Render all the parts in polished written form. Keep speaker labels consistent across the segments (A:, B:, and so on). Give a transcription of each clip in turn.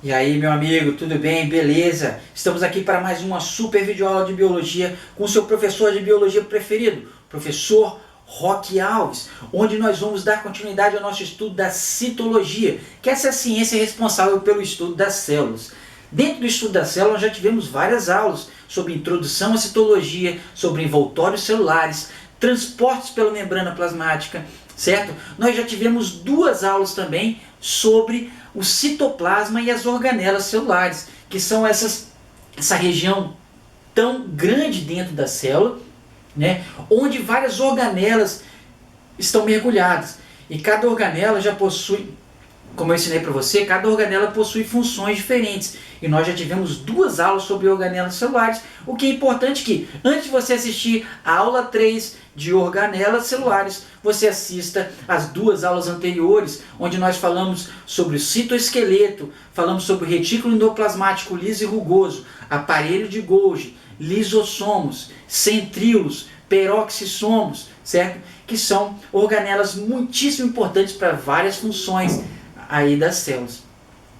A: E aí, meu amigo, tudo bem? Beleza? Estamos aqui para mais uma super videoaula de biologia com o seu professor de biologia preferido, professor Roque Alves, onde nós vamos dar continuidade ao nosso estudo da citologia, que essa é a ciência responsável pelo estudo das células. Dentro do estudo da célula, nós já tivemos várias aulas sobre introdução à citologia, sobre envoltórios celulares, transportes pela membrana plasmática, certo? Nós já tivemos duas aulas também sobre o citoplasma e as organelas celulares, que são essa região tão grande dentro da célula, né, onde várias organelas estão mergulhadas. E cada organela já possui, como eu ensinei para você, cada organela possui funções diferentes. E nós já tivemos duas aulas sobre organelas celulares. O que é importante é que, antes de você assistir a aula 3 de organelas celulares, você assista as duas aulas anteriores, onde nós falamos sobre o citoesqueleto, falamos sobre o retículo endoplasmático liso e rugoso, aparelho de Golgi, lisossomos, centríolos, peroxissomos, certo? Que são organelas muitíssimo importantes para várias funções aí das células.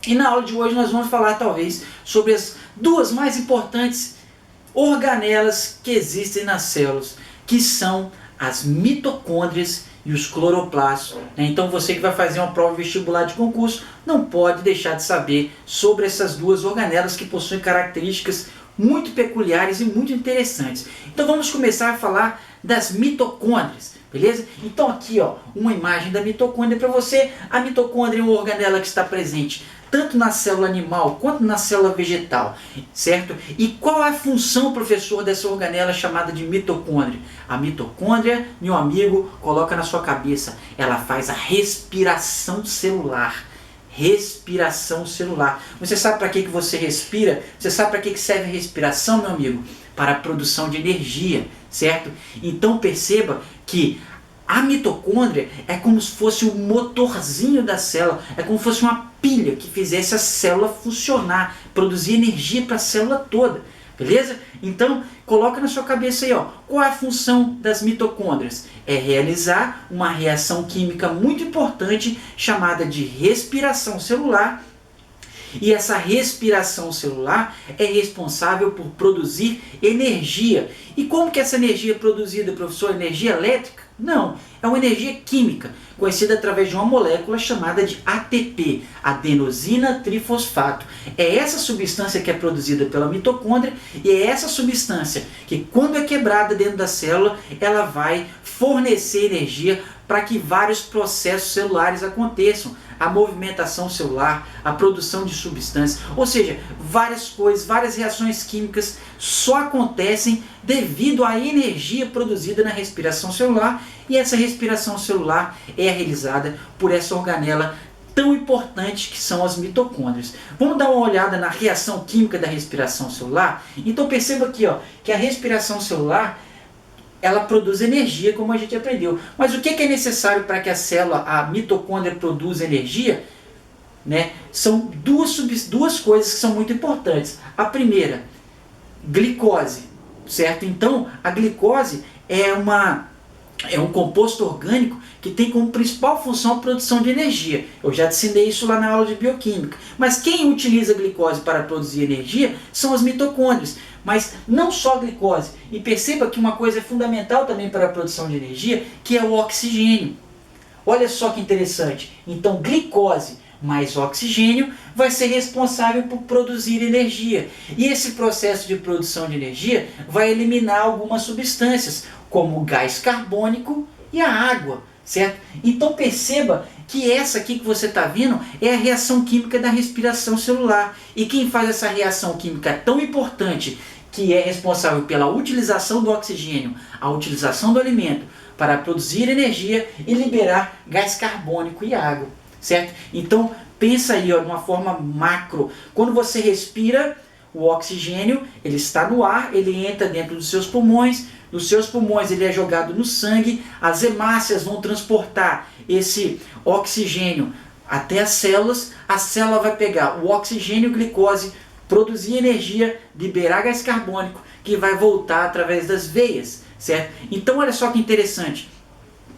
A: E na aula de hoje nós vamos falar talvez sobre as duas mais importantes organelas que existem nas células, que são as mitocôndrias e os cloroplastos. Então você que vai fazer uma prova vestibular de concurso não pode deixar de saber sobre essas duas organelas que possuem características muito peculiares e muito interessantes. Então vamos começar a falar das mitocôndrias, beleza? Então aqui, ó, uma imagem da mitocôndria para você. A mitocôndria é uma organela que está presente tanto na célula animal quanto na célula vegetal, certo? E qual é a função, professor, dessa organela chamada de mitocôndria? A mitocôndria, meu amigo, coloca na sua cabeça, ela faz a respiração celular. Respiração celular. Você sabe para que você respira? Você sabe para que serve a respiração, meu amigo? Para a produção de energia, certo? Então perceba que a mitocôndria é como se fosse o motorzinho da célula, é como se fosse uma pilha que fizesse a célula funcionar, produzir energia para a célula toda, beleza? Então, coloca na sua cabeça aí, ó, qual é a função das mitocôndrias? É realizar uma reação química muito importante chamada de respiração celular. E essa respiração celular é responsável por produzir energia. E como que essa energia é produzida, professor? Energia elétrica? Não, é uma energia química, conhecida através de uma molécula chamada de ATP, adenosina trifosfato. É essa substância que é produzida pela mitocôndria e é essa substância que, quando é quebrada dentro da célula, ela vai fornecer energia para que vários processos celulares aconteçam. A movimentação celular, a produção de substâncias, ou seja, várias coisas, várias reações químicas só acontecem devido à energia produzida na respiração celular, e essa respiração celular é realizada por essa organela tão importante que são as mitocôndrias. Vamos dar uma olhada na reação química da respiração celular? Então perceba aqui, ó, que a respiração celular ela produz energia, como a gente aprendeu. Mas o que é necessário para que a célula, a mitocôndria, produza energia? Né? São duas coisas que são muito importantes. A primeira, glicose, certo? Então, a glicose é um composto orgânico que tem como principal função a produção de energia. Eu já te ensinei isso lá na aula de bioquímica. Mas quem utiliza a glicose para produzir energia são as mitocôndrias. Mas não só a glicose. E perceba que uma coisa é fundamental também para a produção de energia, que é o oxigênio. Olha só que interessante. Então, glicose mais oxigênio vai ser responsável por produzir energia. E esse processo de produção de energia vai eliminar algumas substâncias, como o gás carbônico e a água, certo? Então perceba que essa aqui que você está vendo é a reação química da respiração celular. E quem faz essa reação química tão importante, que é responsável pela utilização do oxigênio, a utilização do alimento, para produzir energia e liberar gás carbônico e água, certo? Então pensa aí, ó, de uma forma macro. Quando você respira, o oxigênio ele está no ar, ele entra dentro dos seus pulmões ele é jogado no sangue, as hemácias vão transportar esse oxigênio até as células, a célula vai pegar o oxigênio e glicose, produzir energia, liberar gás carbônico, que vai voltar através das veias, certo? Então olha só que interessante,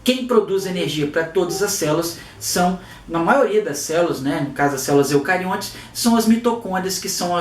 A: quem produz energia para todas as células são, na maioria das células, né, no caso das células eucariontes, são as mitocôndrias, que são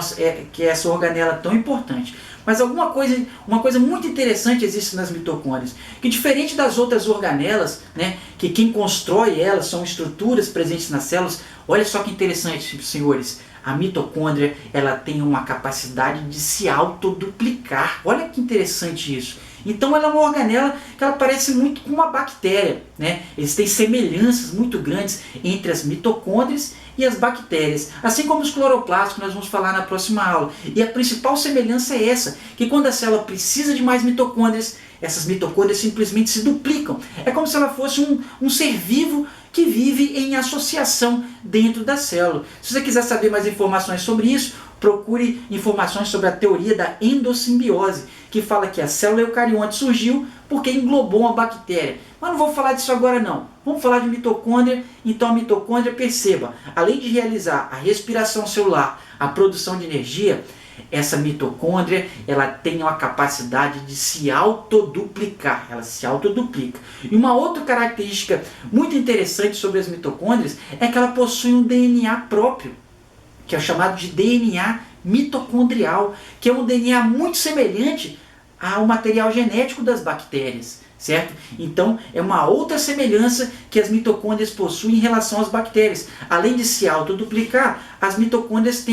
A: que é essa organela tão importante. Mas uma coisa muito interessante existe nas mitocôndrias, que diferente das outras organelas, né, que quem constrói elas são estruturas presentes nas células, olha só que interessante, senhores, a mitocôndria ela tem uma capacidade de se autoduplicar. Olha que interessante isso. Então ela é uma organela que ela parece muito com uma bactéria, né? Eles têm semelhanças muito grandes entre as mitocôndrias e as bactérias, assim como os cloroplastos, que nós vamos falar na próxima aula. E a principal semelhança é essa, que quando a célula precisa de mais mitocôndrias, essas mitocôndrias simplesmente se duplicam. É como se ela fosse um ser vivo que vive em associação dentro da célula. Se você quiser saber mais informações sobre isso, procure informações sobre a teoria da endossimbiose, que fala que a célula eucarionte surgiu porque englobou uma bactéria. Mas não vou falar disso agora não. Vamos falar de mitocôndria. Então a mitocôndria, perceba, além de realizar a respiração celular, a produção de energia, essa mitocôndria ela tem uma capacidade de se autoduplicar, ela se autoduplica. E uma outra característica muito interessante sobre as mitocôndrias é que ela possui um DNA próprio, que é chamado de DNA mitocondrial, que é um DNA muito semelhante ao material genético das bactérias, certo? Então é uma outra semelhança que as mitocôndrias possuem em relação às bactérias. Além de se autoduplicar, as mitocôndrias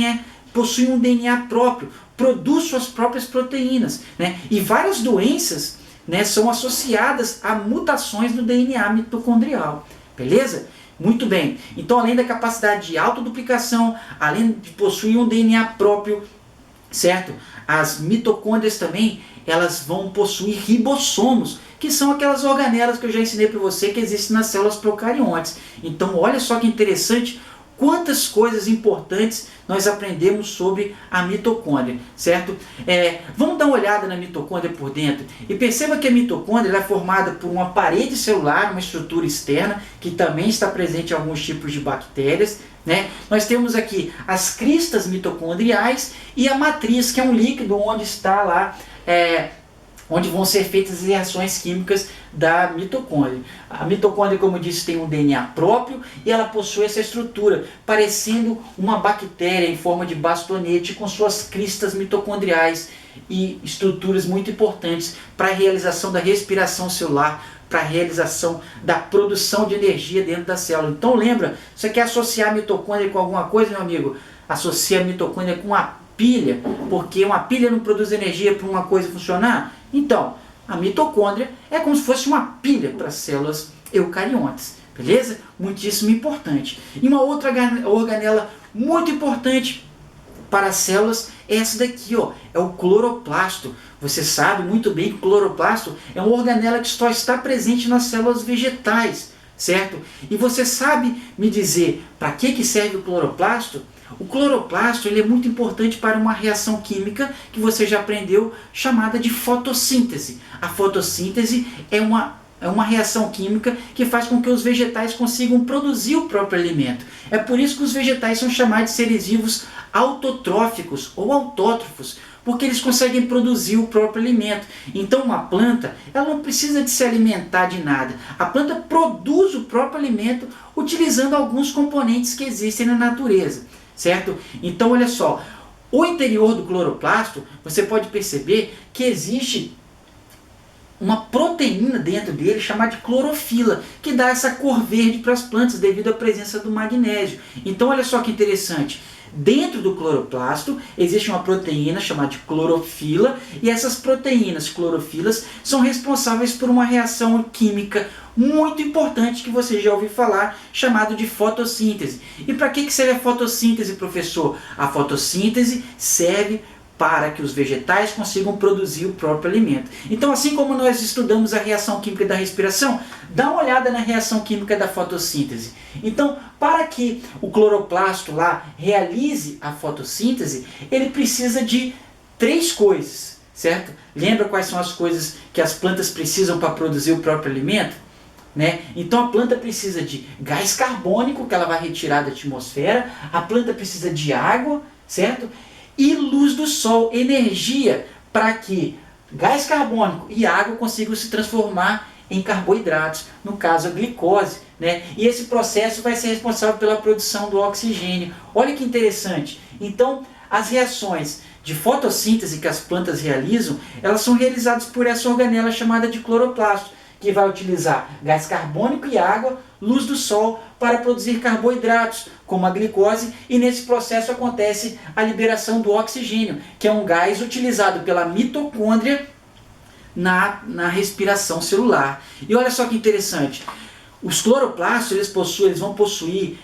A: possuem um DNA próprio, produz suas próprias proteínas, né? E várias doenças, né, são associadas a mutações no DNA mitocondrial, beleza? Muito bem, então além da capacidade de autoduplicação, além de possuir um DNA próprio, certo? As mitocôndrias também, elas vão possuir ribossomos, que são aquelas organelas que eu já ensinei para você que existem nas células procariontes. Então olha só que interessante, quantas coisas importantes nós aprendemos sobre a mitocôndria, certo? Vamos dar uma olhada na mitocôndria por dentro e perceba que a mitocôndria ela é formada por uma parede celular, uma estrutura externa, que também está presente em alguns tipos de bactérias, né? Nós temos aqui as cristas mitocondriais e a matriz, que é um líquido onde está lá, onde vão ser feitas as reações químicas da mitocôndria. A mitocôndria, como eu disse, tem um DNA próprio e ela possui essa estrutura, parecendo uma bactéria em forma de bastonete com suas cristas mitocondriais e estruturas muito importantes para a realização da respiração celular, para a realização da produção de energia dentro da célula. Então lembra, você quer associar a mitocôndria com alguma coisa, meu amigo? Associa a mitocôndria com uma pilha, porque uma pilha não produz energia para uma coisa funcionar? Então, a mitocôndria é como se fosse uma pilha para as células eucariontes, beleza? Muitíssimo importante. E uma outra organela muito importante para as células é essa daqui, ó, é o cloroplasto. Você sabe muito bem que o cloroplasto é uma organela que só está presente nas células vegetais, certo? E você sabe me dizer para que serve o cloroplasto? O cloroplasto ele é muito importante para uma reação química que você já aprendeu, chamada de fotossíntese. A fotossíntese é uma reação química que faz com que os vegetais consigam produzir o próprio alimento. É por isso que os vegetais são chamados de seres vivos autotróficos ou autótrofos, porque eles conseguem produzir o próprio alimento. Então uma planta ela não precisa de se alimentar de nada. A planta produz o próprio alimento utilizando alguns componentes que existem na natureza, certo? Então olha só, o interior do cloroplasto, você pode perceber que existe uma proteína dentro dele chamada de clorofila, que dá essa cor verde para as plantas devido à presença do magnésio. Então olha só que interessante, dentro do cloroplasto existe uma proteína chamada de clorofila, e essas proteínas clorofilas são responsáveis por uma reação química muito importante que você já ouviu falar, chamado de fotossíntese. E para que serve a fotossíntese, professor? A fotossíntese serve para que os vegetais consigam produzir o próprio alimento. Então, assim como nós estudamos a reação química da respiração, dá uma olhada na reação química da fotossíntese. Então, para que o cloroplasto lá realize a fotossíntese, ele precisa de 3 coisas, certo? Lembra quais são as coisas que as plantas precisam para produzir o próprio alimento? Né? Então a planta precisa de gás carbônico, que ela vai retirar da atmosfera, a planta precisa de água, certo? E luz do sol, energia, para que gás carbônico e água consigam se transformar em carboidratos, no caso a glicose, né? E esse processo vai ser responsável pela produção do oxigênio. Olha que interessante. Então, as reações de fotossíntese que as plantas realizam, elas são realizadas por essa organela chamada de cloroplasto, que vai utilizar gás carbônico e água, luz do sol, para produzir carboidratos, como a glicose, e nesse processo acontece a liberação do oxigênio, que é um gás utilizado pela mitocôndria na respiração celular. E olha só que interessante, os cloroplastos eles vão possuir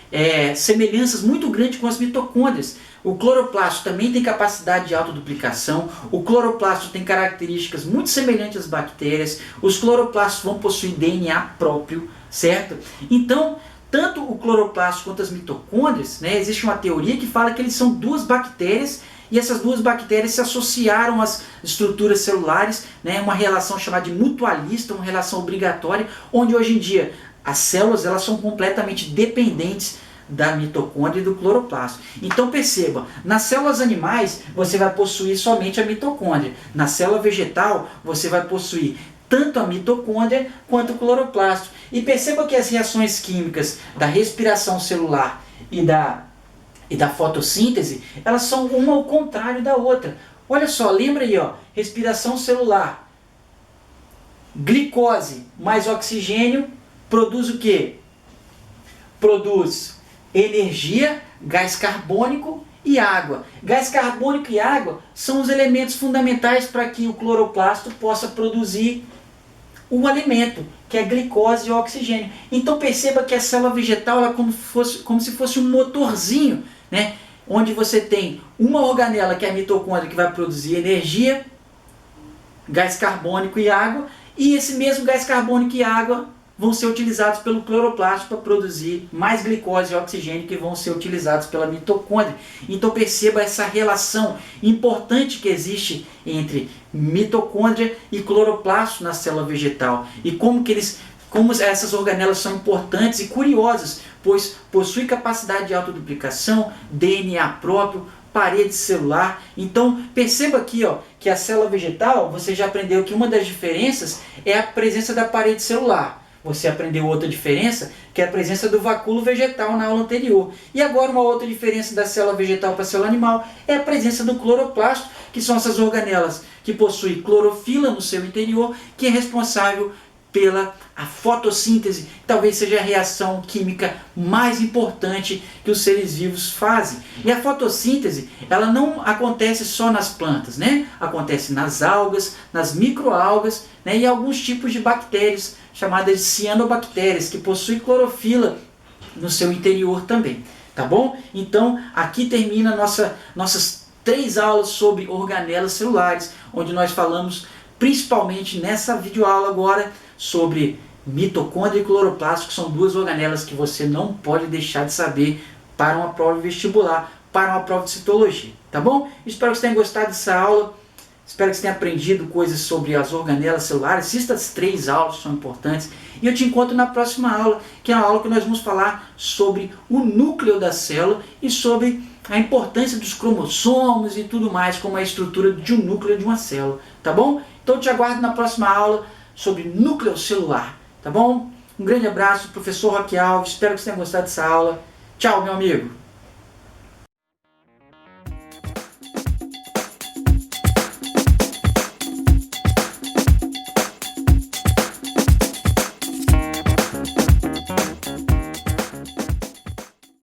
A: semelhanças muito grandes com as mitocôndrias. O cloroplasto também tem capacidade de autoduplicação, o cloroplasto tem características muito semelhantes às bactérias, os cloroplastos vão possuir DNA próprio, certo? Então, tanto o cloroplasto quanto as mitocôndrias, né, existe uma teoria que fala que eles são duas bactérias, e essas duas bactérias se associaram às estruturas celulares, né, uma relação chamada de mutualista, uma relação obrigatória, onde hoje em dia as células elas são completamente dependentes da mitocôndria e do cloroplasto. Então perceba, nas células animais você vai possuir somente a mitocôndria, na célula vegetal você vai possuir tanto a mitocôndria quanto o cloroplasto. E perceba que as reações químicas da respiração celular e da fotossíntese, elas são uma ao contrário da outra. Olha só, lembra aí, ó, respiração celular, glicose mais oxigênio produz o quê? Produz energia, gás carbônico e água. Gás carbônico e água são os elementos fundamentais para que o cloroplasto possa produzir o alimento, que é glicose e oxigênio. Então perceba que a célula vegetal é como se fosse um motorzinho, né? Onde você tem uma organela, que é a mitocôndria, que vai produzir energia, gás carbônico e água, e esse mesmo gás carbônico e água vão ser utilizados pelo cloroplasto para produzir mais glicose e oxigênio, que vão ser utilizados pela mitocôndria. Então perceba essa relação importante que existe entre mitocôndria e cloroplasto na célula vegetal, e como essas organelas são importantes e curiosas, pois possuem capacidade de autoduplicação, DNA próprio, parede celular. Então perceba aqui, ó, que a célula vegetal, você já aprendeu que uma das diferenças é a presença da parede celular. Você aprendeu outra diferença, que é a presença do vacúolo vegetal na aula anterior. E agora uma outra diferença da célula vegetal para a célula animal é a presença do cloroplasto, que são essas organelas que possuem clorofila no seu interior, que é responsável pela fotossíntese, talvez seja a reação química mais importante que os seres vivos fazem. E a fotossíntese, ela não acontece só nas plantas, né? Acontece nas algas, nas microalgas, né? E alguns tipos de bactérias, chamadas de cianobactérias, que possuem clorofila no seu interior também. Tá bom? Então, aqui termina nossas 3 aulas sobre organelas celulares, onde nós falamos principalmente nessa videoaula agora sobre mitocôndria e cloroplasto, que são 2 organelas que você não pode deixar de saber para uma prova vestibular, para uma prova de citologia, tá bom? Espero que você tenha gostado dessa aula, espero que você tenha aprendido coisas sobre as organelas celulares. Assista as 3 aulas, são importantes, e eu te encontro na próxima aula, que é a aula que nós vamos falar sobre o núcleo da célula e sobre a importância dos cromossomos e tudo mais, como a estrutura de um núcleo de uma célula, tá bom? Então eu te aguardo na próxima aula sobre núcleo celular, tá bom? Um grande abraço, professor Roque Alves, espero que você tenha gostado dessa aula. Tchau, meu amigo!